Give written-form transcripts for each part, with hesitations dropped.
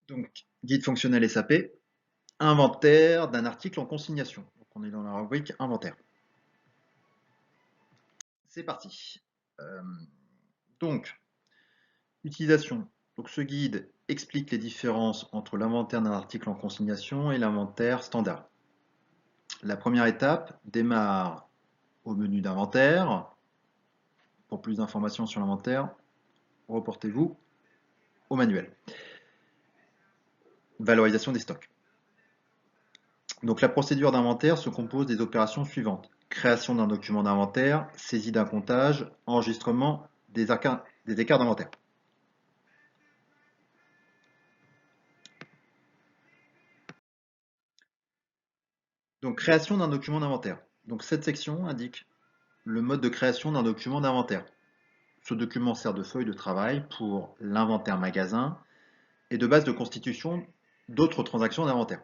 Donc, guide fonctionnel SAP, inventaire d'un article en consignation. Donc, on est dans la rubrique inventaire. C'est parti. Euh, donc, utilisation. Donc, ce guide explique les différences entre l'inventaire d'un article en consignation et l'inventaire standard. La première étape démarre au menu d'inventaire. Pour plus d'informations sur l'inventaire, reportez-vous au manuel. Valorisation des stocks. Donc la procédure d'inventaire se compose des opérations suivantes. Création d'un document d'inventaire, saisie d'un comptage, enregistrement des écarts d'inventaire. Donc création d'un document d'inventaire. Donc cette section indique le mode de création d'un document d'inventaire. Ce document sert de feuille de travail pour l'inventaire magasin et de base de constitution d'autres transactions d'inventaire.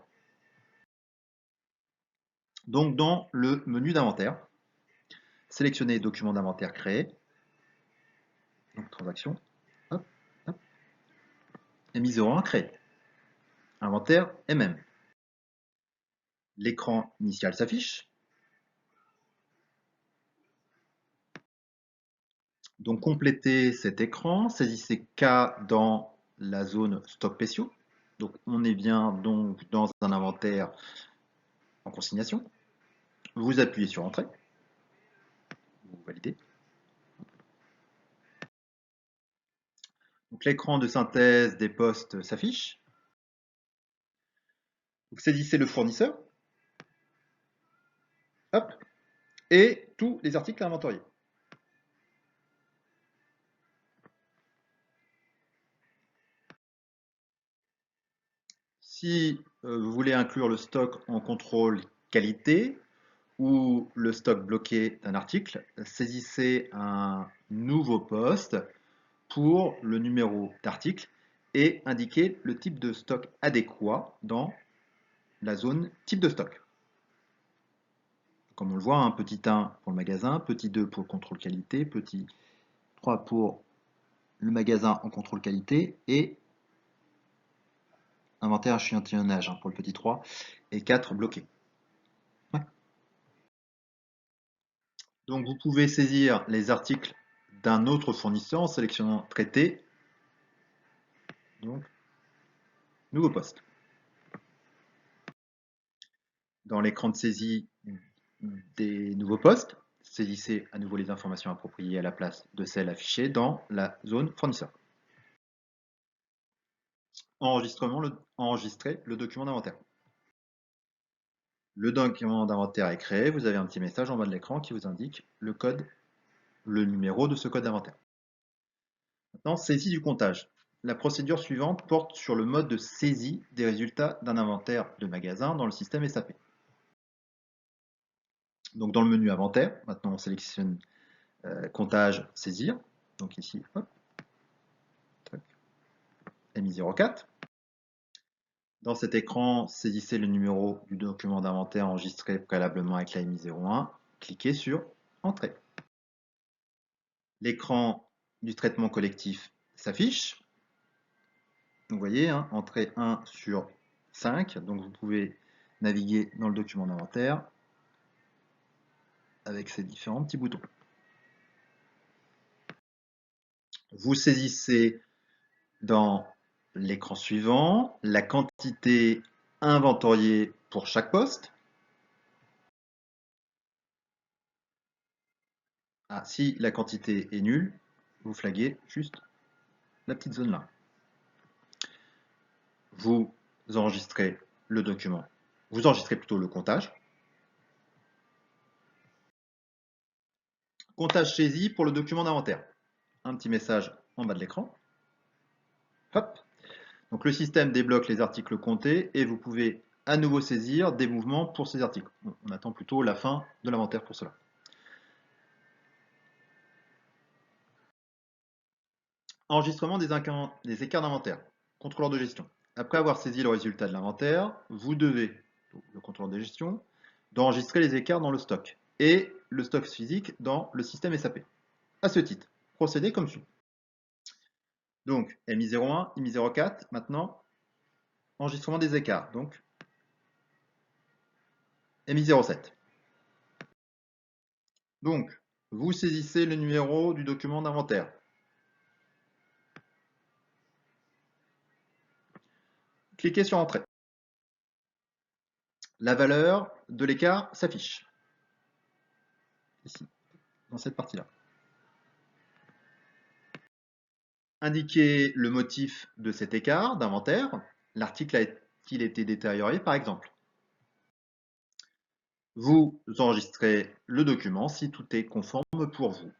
Donc dans le menu d'inventaire, sélectionnez document d'inventaire créé, donc transaction, hop, hop, MI 01 créé, inventaire MM. L'écran initial s'affiche. Donc complétez cet écran, saisissez K dans la zone stock spéciaux. Donc on est bien donc dans un inventaire en consignation. Vous appuyez sur Entrée, vous validez. Donc l'écran de synthèse des postes s'affiche. Donc saisissez le fournisseur. Hop, et tous les articles inventoriés. Si vous voulez inclure le stock en contrôle qualité ou le stock bloqué d'un article, saisissez un nouveau poste pour le numéro d'article et indiquez le type de stock adéquat dans la zone type de stock. Comme on le voit, un petit 1 pour le magasin, petit 2 pour le contrôle qualité, petit 3 pour le magasin en contrôle qualité et inventaire échantillonnage pour le petit 3 et 4 bloqués. Ouais. Donc vous pouvez saisir les articles d'un autre fournisseur en sélectionnant traité, donc nouveau poste. Dans l'écran de saisie des nouveaux postes, saisissez à nouveau les informations appropriées à la place de celles affichées dans la zone fournisseur. Enregistrez le document d'inventaire. Le document d'inventaire est créé, vous avez un petit message en bas de l'écran qui vous indique le code, le numéro de ce code d'inventaire. Maintenant, saisie du comptage. La procédure suivante porte sur le mode de saisie des résultats d'un inventaire de magasin dans le système SAP. Donc dans le menu inventaire, maintenant on sélectionne comptage, saisir. Donc ici, hop, MI04. Dans cet écran, saisissez le numéro du document d'inventaire enregistré préalablement avec la MI01. Cliquez sur Entrée. L'écran du traitement collectif s'affiche. Vous voyez, hein, entrée 1 sur 5. Donc vous pouvez naviguer dans le document d'inventaire avec ces différents petits boutons. Vous saisissez dans l'écran suivant la quantité inventoriée pour chaque poste. Ah, si la quantité est nulle, vous flaguez juste la petite zone là. Vous enregistrez le document, vous enregistrez plutôt le comptage. Comptage saisi pour le document d'inventaire. Un petit message en bas de l'écran. Hop. Donc le système débloque les articles comptés et vous pouvez à nouveau saisir des mouvements pour ces articles. On attend plutôt la fin de l'inventaire pour cela. Enregistrement des écarts d'inventaire. Contrôleur de gestion. Après avoir saisi le résultat de l'inventaire, vous devez, le contrôleur de gestion, d'enregistrer les écarts dans le stock et le stock physique dans le système SAP. À ce titre, procédez comme suit. Donc, MI01, MI04, maintenant, enregistrement des écarts, donc MI07. Donc, vous saisissez le numéro du document d'inventaire. Cliquez sur Entrée. La valeur de l'écart s'affiche. Ici, dans cette partie-là. Indiquez le motif de cet écart d'inventaire. L'article a-t-il été détérioré, par exemple? Vous enregistrez le document si tout est conforme pour vous.